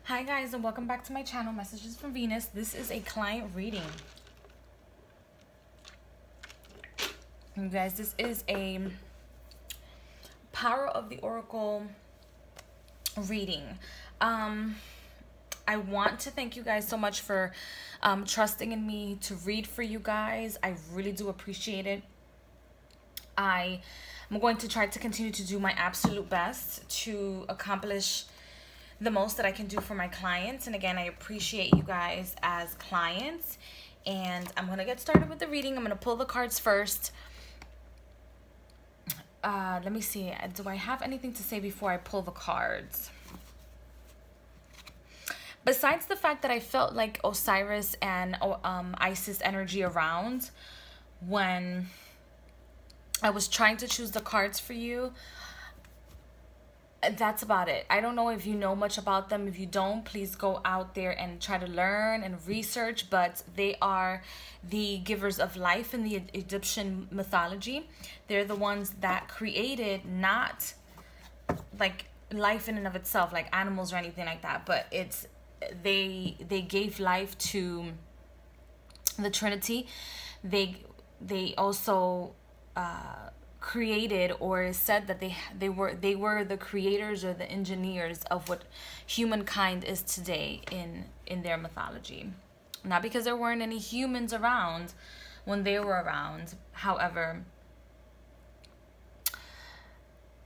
Hi guys, and welcome back to my channel, Messages from Venus. This is a client reading. You guys, this is a Power of the Oracle reading. I want to thank you guys so much for trusting in me to read for you guys. I really do appreciate it. I'm going to try to continue to do my absolute best to accomplish the most that I can do for my clients. And again, I appreciate you guys as clients. And I'm going to get started with the reading. I'm going to pull the cards first. Let me see. Do I have anything to say before I pull the cards? Besides the fact that I felt like Osiris and Isis energy around when I was trying to choose the cards for you, that's about it. I don't know if you know much about them. If you don't, please go out there and try to learn and research. But they are the givers of life in the Egyptian mythology. They're the ones that created not like life in and of itself, like animals or anything like that, but it's they gave life to the Trinity. They also created, or is said that they were the creators or the engineers of what humankind is today in their mythology. Not because there weren't any humans around when they were around. However,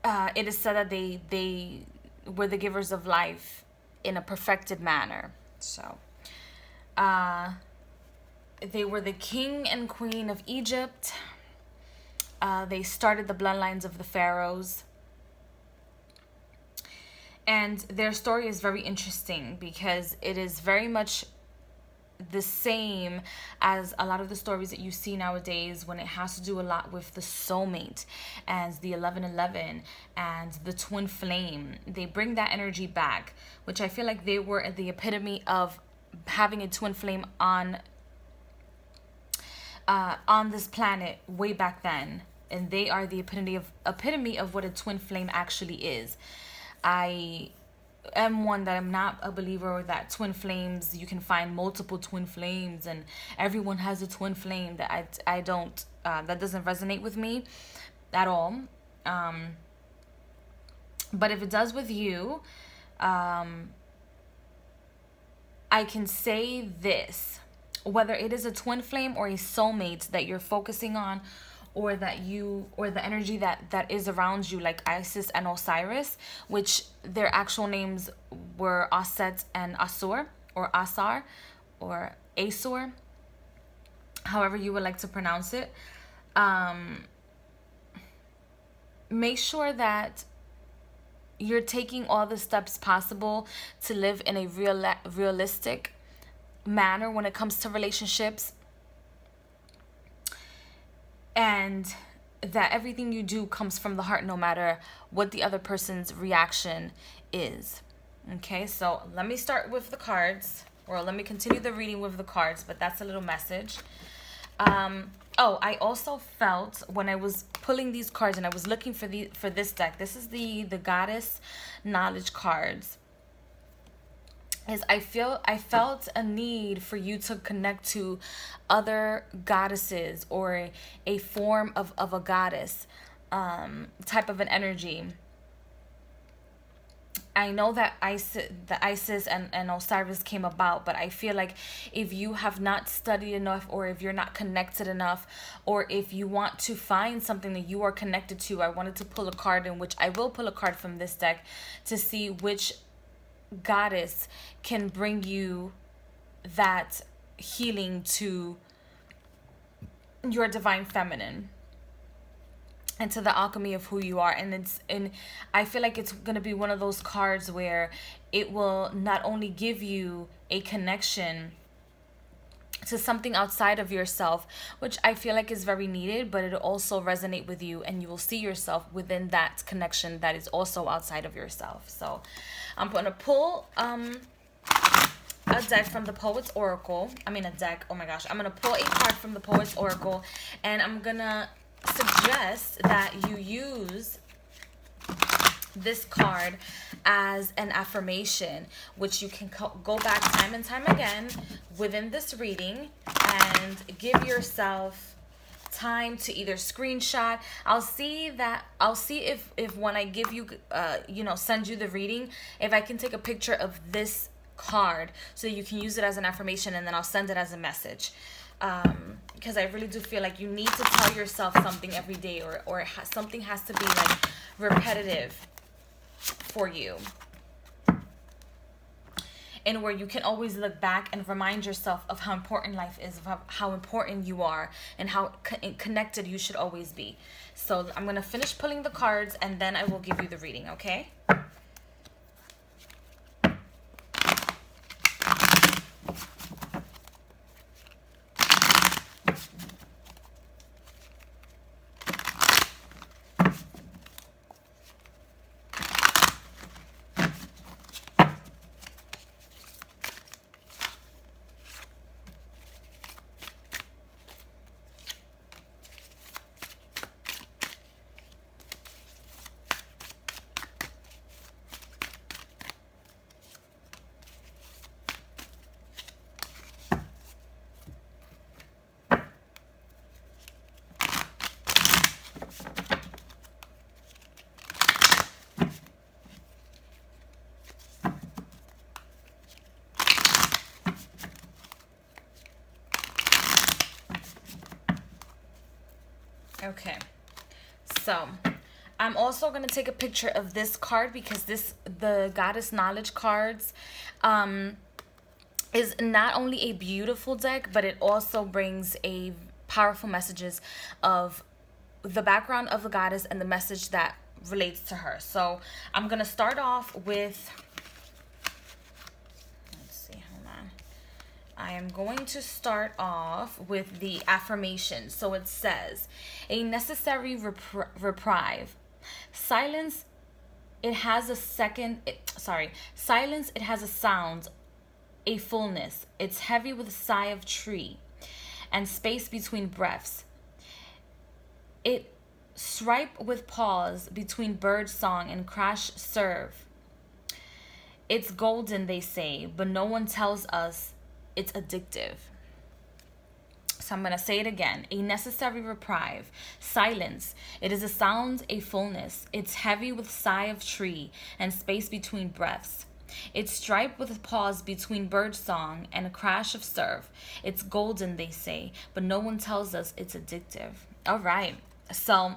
it is said that they were the givers of life in a perfected manner. So they were the king and queen of Egypt. They started the bloodlines of the pharaohs. And their story is very interesting because it is very much the same as a lot of the stories that you see nowadays when it has to do a lot with the soulmate and the 1111 and the twin flame. They bring that energy back, which I feel like they were the epitome of having a twin flame on this planet way back then. And they are the epitome of what a twin flame actually is. I am one that I'm not a believer that twin flames, you can find multiple twin flames and everyone has a twin flame. That I don't, that doesn't resonate with me at all. But if it does with you, I can say this: whether it is a twin flame or a soulmate that you're focusing on, or that you, or the energy that is around you, like Isis and Osiris, which their actual names were Aset and Asur, or Asar, or Asur, however you would like to pronounce it. Make sure that you're taking all the steps possible to live in a realistic manner when it comes to relationships, and that everything you do comes from the heart, no matter what the other person's reaction is. Okay, so let me start with the cards, or let me continue the reading with the cards, but that's a little message. I also felt when I was pulling these cards and I was looking for this deck, this is the Goddess Knowledge cards, is I felt a need for you to connect to other goddesses, or a form of a goddess type of an energy. I know that Isis and Osiris came about, but I feel like if you have not studied enough, or if you're not connected enough, or if you want to find something that you are connected to, I wanted to pull a card, in which I will pull a card from this deck to see which goddess can bring you that healing to your divine feminine and to the alchemy of who you are. And I feel like it's going to be one of those cards where it will not only give you a connection to something outside of yourself, which I feel like is very needed, but it'll also resonate with you, and you will see yourself within that connection that is also outside of yourself. So I'm going to pull a deck from the Poet's Oracle. I mean a deck, oh my gosh. I'm going to pull a card from the Poet's Oracle, and I'm going to suggest that you use this card as an affirmation, which you can go back time and time again within this reading and give yourself time to either screenshot. I'll see if when I give you send you the reading, if I can take a picture of this card so you can use it as an affirmation, and then I'll send it as a message, because I really do feel like you need to tell yourself something every day, or something has to be like repetitive for you, and where you can always look back and remind yourself of how important life is, of how important you are, and how connected you should always be. So I'm going to finish pulling the cards, and then I will give you the reading, okay? Okay, so I'm also going to take a picture of this card, because the Goddess Knowledge cards is not only a beautiful deck, but it also brings a powerful messages of the background of the goddess and the message that relates to her. So I'm going to start off with, I am going to start off with the affirmation. So it says, a necessary reprieve. Silence, it has a silence, it has a sound, a fullness. It's heavy with a sigh of tree and space between breaths. It stripe with pause between bird song and crash serve. It's golden, they say, but no one tells us it's addictive. So I'm going to say it again. A necessary reprieve. Silence. It is a sound, a fullness. It's heavy with sigh of tree and space between breaths. It's striped with a pause between bird song and a crash of surf. It's golden, they say, but no one tells us it's addictive. All right. So,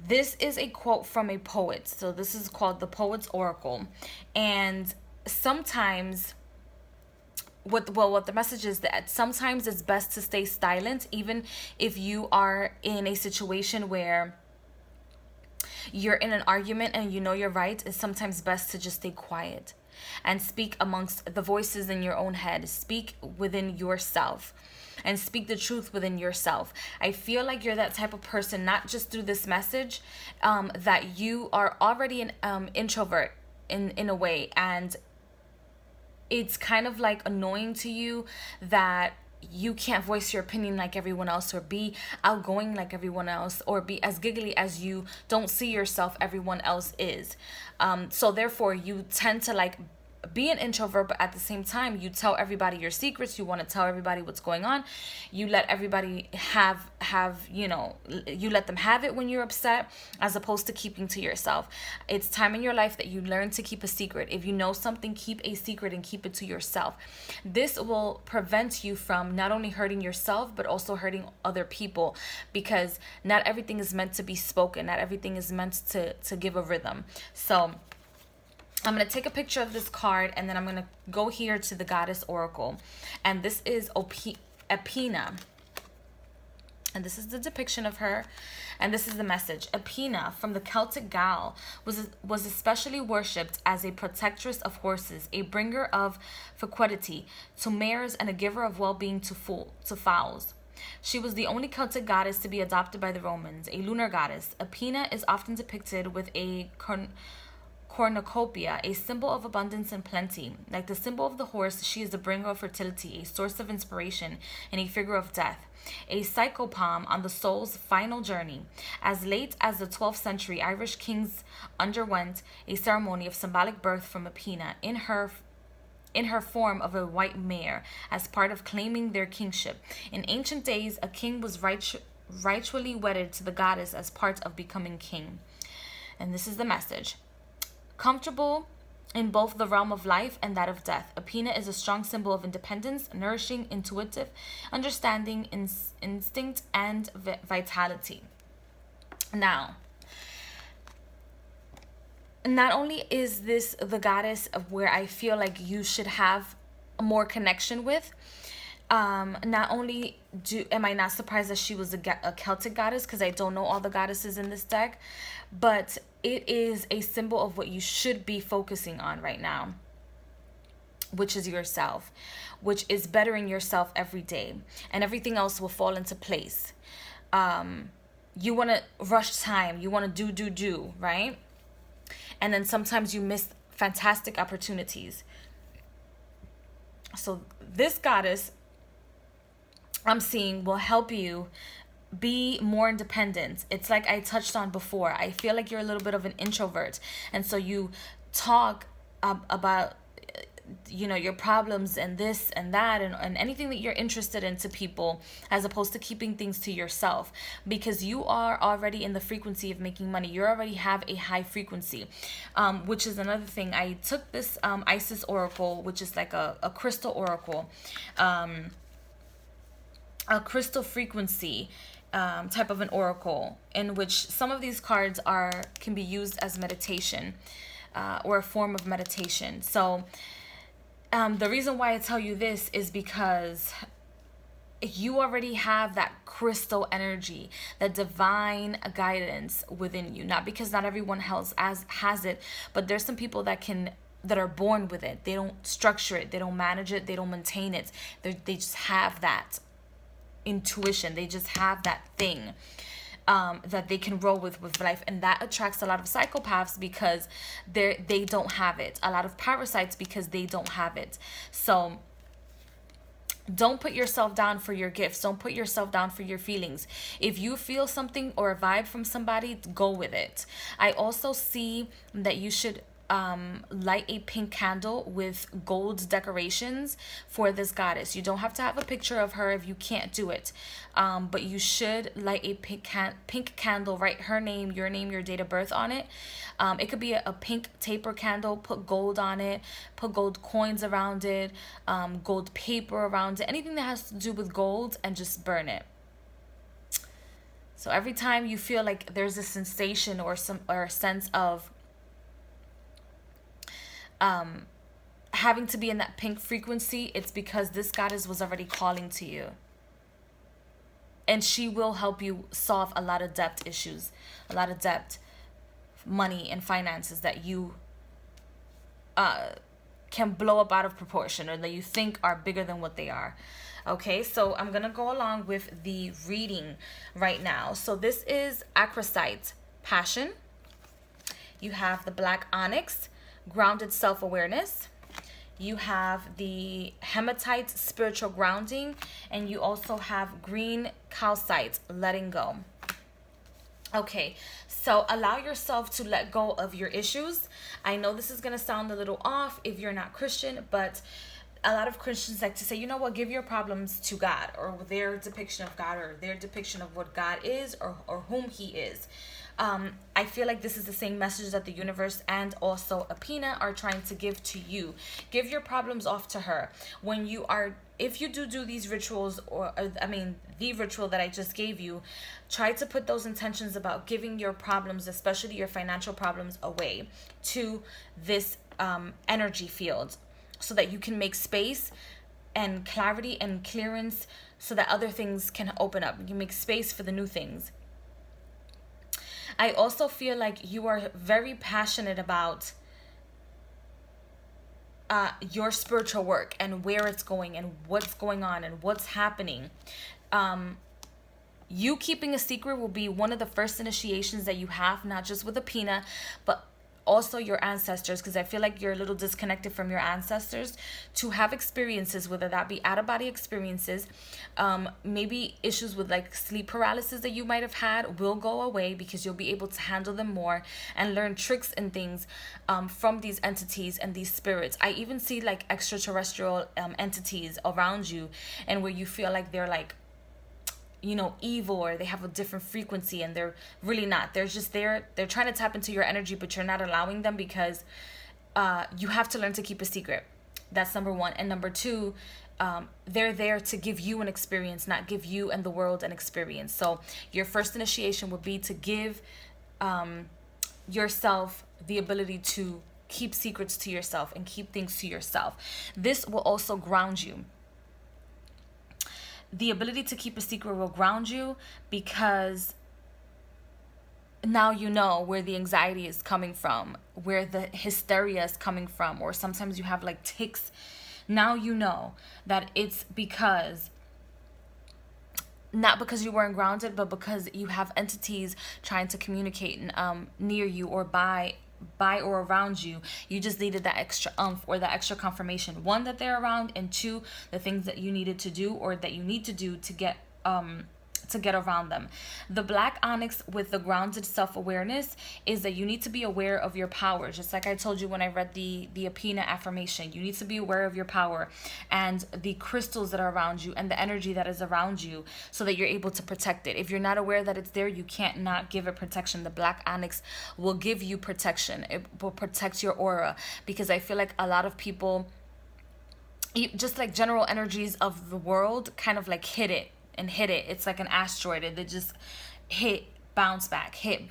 this is a quote from a poet. So this is called the Poet's Oracle. And sometimes what the message is that sometimes it's best to stay silent, even if you are in a situation where you're in an argument and you know you're right. It's sometimes best to just stay quiet and speak amongst the voices in your own head. Speak within yourself and speak the truth within yourself. I feel like you're that type of person, not just through this message, that you are already an introvert in a way, and it's kind of like annoying to you that you can't voice your opinion like everyone else, or be outgoing like everyone else, or be as giggly as you don't see yourself everyone else is. So therefore you tend to like be an introvert, but at the same time you tell everybody your secrets. You want to tell everybody what's going on. You let everybody have you let them have it when you're upset, as opposed to keeping to yourself. It's time in your life that you learn to keep a secret. If you know something, keep a secret and keep it to yourself. This will prevent you from not only hurting yourself but also hurting other people, because not everything is meant to be spoken. Not everything is meant to give a rhythm. So I'm going to take a picture of this card, and then I'm going to go here to the Goddess Oracle. And this is Apina. And this is the depiction of her. And this is the message. Apina, from the Celtic Gael, was especially worshipped as a protectress of horses, a bringer of fecundity to mares, and a giver of well-being to fowls. She was the only Celtic goddess to be adopted by the Romans, a lunar goddess. Apina is often depicted with a cornucopia, a symbol of abundance and plenty. Like the symbol of the horse, she is the bringer of fertility, a source of inspiration, and a figure of death. A psychopalm on the soul's final journey. As late as the 12th century, Irish kings underwent a ceremony of symbolic birth from Athena in her form of a white mare as part of claiming their kingship. In ancient days, a king was ritually wedded to the goddess as part of becoming king. And this is the message. Comfortable in both the realm of life and that of death, Athena is a strong symbol of independence, nourishing, intuitive, understanding, instinct, and vitality. Now, not only is this the goddess of where I feel like you should have more connection with, not only am I not surprised that she was a Celtic goddess, because I don't know all the goddesses in this deck, but it is a symbol of what you should be focusing on right now, which is yourself, which is bettering yourself every day, and everything else will fall into place. You want to rush time, you want to do, right? And then sometimes you miss fantastic opportunities. So this goddess I'm seeing will help you be more independent. It's like I touched on before. I feel like you're a little bit of an introvert. And so you talk about, your problems and this and that and anything that you're interested in to people, as opposed to keeping things to yourself, because you are already in the frequency of making money. You already have a high frequency, which is another thing. I took this Isis Oracle, which is like a crystal oracle, a crystal frequency type of an oracle, in which some of these cards can be used as meditation, or a form of meditation. So the reason why I tell you this is because you already have that crystal energy, that divine guidance within you. Not because not everyone else has it, but there's some people that are born with it. They don't structure it, they don't manage it, they don't maintain it. They just have that intuition. They just have that thing that they can roll with life, and that attracts a lot of psychopaths because they don't have it. A lot of parasites because they don't have it. So don't put yourself down for your gifts. Don't put yourself down for your feelings. If you feel something or a vibe from somebody, go with it. I also see that you should light a pink candle with gold decorations for this goddess. You don't have to have a picture of her if you can't do it, but you should light a pink candle, write her name, your date of birth on it. It could be a pink taper candle, put gold on it, put gold coins around it, gold paper around it, anything that has to do with gold, and just burn it. So every time you feel like there's a sensation or a sense of having to be in that pink frequency, it's because this goddess was already calling to you, and she will help you solve a lot of debt issues, a lot of debt, money and finances that you can blow up out of proportion, or that you think are bigger than what they are. Okay, so I'm gonna go along with the reading right now. So this is Acrosite, Passion. You have the Black Onyx, Grounded Self-Awareness. You have the Hematite, Spiritual Grounding, and you also have Green Calcite, Letting Go. Okay, so allow yourself to let go of your issues. I know this is going to sound a little off if you're not Christian, but a lot of Christians like to say, you know what, give your problems to God, or their depiction of God, or their depiction of what God is, or whom he is. I feel like this is the same message that the universe and also Athena are trying to give to you. Give your problems off to her. If you do these rituals, the ritual that I just gave you, try to put those intentions about giving your problems, especially your financial problems, away to this energy field, so that you can make space and clarity and clearance, so that other things can open up. You make space for the new things. I also feel like you are very passionate about your spiritual work and where it's going and what's going on and what's happening. You keeping a secret will be one of the first initiations that you have, not just with Athena, but also your ancestors, because I feel like you're a little disconnected from your ancestors, to have experiences, whether that be out of body experiences, maybe issues with like sleep paralysis that you might have had will go away, because you'll be able to handle them more and learn tricks and things from these entities and these spirits. I even see like extraterrestrial entities around you, and where you feel like they're like, you know, evil, or they have a different frequency, and they're really not. They're just there. They're trying to tap into your energy, but you're not allowing them, because you have to learn to keep a secret. That's number one. And number two, they're there to give you an experience, not give you and the world an experience. So your first initiation would be to give yourself the ability to keep secrets to yourself and keep things to yourself. This will also ground you. The ability to keep a secret will ground you, because now you know where the anxiety is coming from, where the hysteria is coming from, or sometimes you have like tics. Now you know that it's because, not because you weren't grounded, but because you have entities trying to communicate near you, or by or around you. You just needed that extra or that extra confirmation. One, that they're around, and two, the things that you needed to do, or that you need to do to get around them. The black onyx with the grounded self-awareness is that you need to be aware of your power. Just like I told you when I read the A14 affirmation, you need to be aware of your power and the crystals that are around you and the energy that is around you, so that you're able to protect it. If you're not aware that it's there, you can't not give it protection. The black onyx will give you protection. It will protect your aura, because I feel like a lot of people, just like general energies of the world, kind of like hit it. It's like an asteroid, and they just hit, bounce back, hit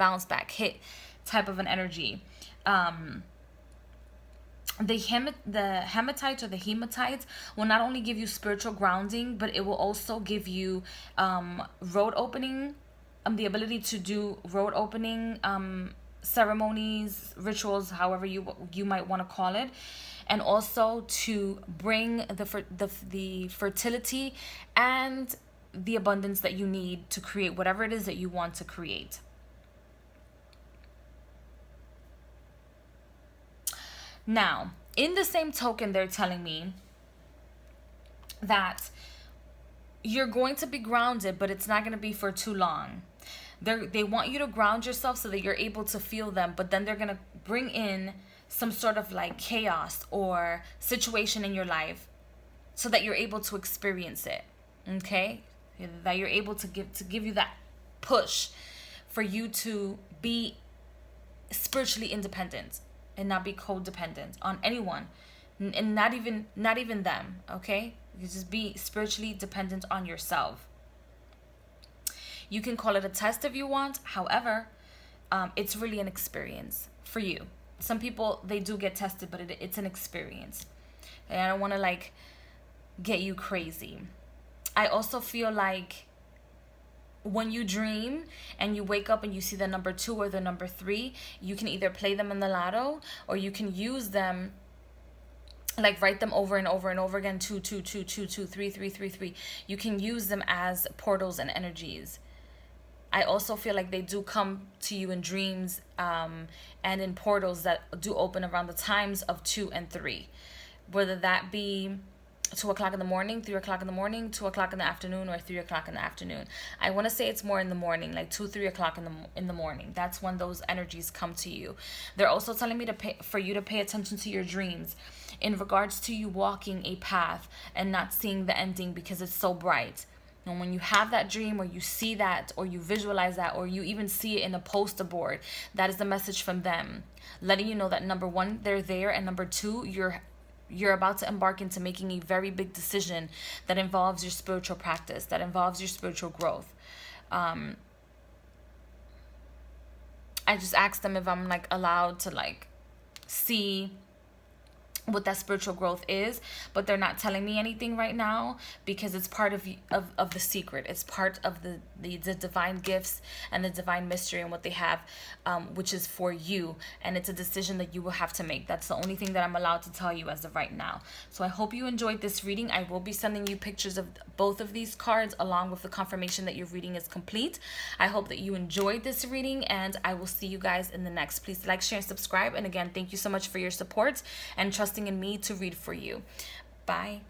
type of an energy. The hematites or the hematites will not only give you spiritual grounding, but it will also give you road opening, the ability to do road opening ceremonies, rituals, however you might want to call it, and also to bring the fertility and the abundance that you need to create whatever it is that you want to create. Now, in the same token, they're telling me that you're going to be grounded, but it's not going to be for too long. They want you to ground yourself so that you're able to feel them, but then they're going to bring in some sort of like chaos or situation in your life so that you're able to experience it. Okay? That you're able to give you that push for you to be spiritually independent and not be codependent on anyone, and not even them. Okay, you just be spiritually dependent on yourself. You can call it a test if you want. However, it's really an experience for you. Some people, they do get tested, but it's an experience, and I don't want to like get you crazy. I also feel like when you dream and you wake up and you see the number 2 or the number 3, you can either play them in the lotto, or you can use them, like write them over and over and over again, 2 2 2 2 2 3 3 3 3. You can use them as portals and energies. I also feel like they do come to you in dreams and in portals that do open around the times of 2 and 3, whether that be 2 o'clock in the morning, 3 o'clock in the morning, 2 o'clock in the afternoon, or 3 o'clock in the afternoon. I want to say it's more in the morning, like 2, 3 o'clock in the morning. That's when those energies come to you. They're also telling me for you to pay attention to your dreams in regards to you walking a path and not seeing the ending because it's so bright. And when you have that dream, or you see that, or you visualize that, or you even see it in a poster board, that is the message from them, letting you know that number 1, they're there, and number 2, you're about to embark into making a very big decision that involves your spiritual practice, that involves your spiritual growth. I just asked them if I'm like allowed to like see what that spiritual growth is, but they're not telling me anything right now because it's part of the secret. It's part of the divine gifts and the divine mystery and what they have, which is for you, and it's a decision that you will have to make. That's the only thing that I'm allowed to tell you as of right now. So I hope you enjoyed this reading. I will be sending you pictures of both of these cards along with the confirmation that your reading is complete. I hope that you enjoyed this reading, and I will see you guys in the next. Please like, share, and subscribe. And again, thank you so much for your support and trust in me to read for you. Bye.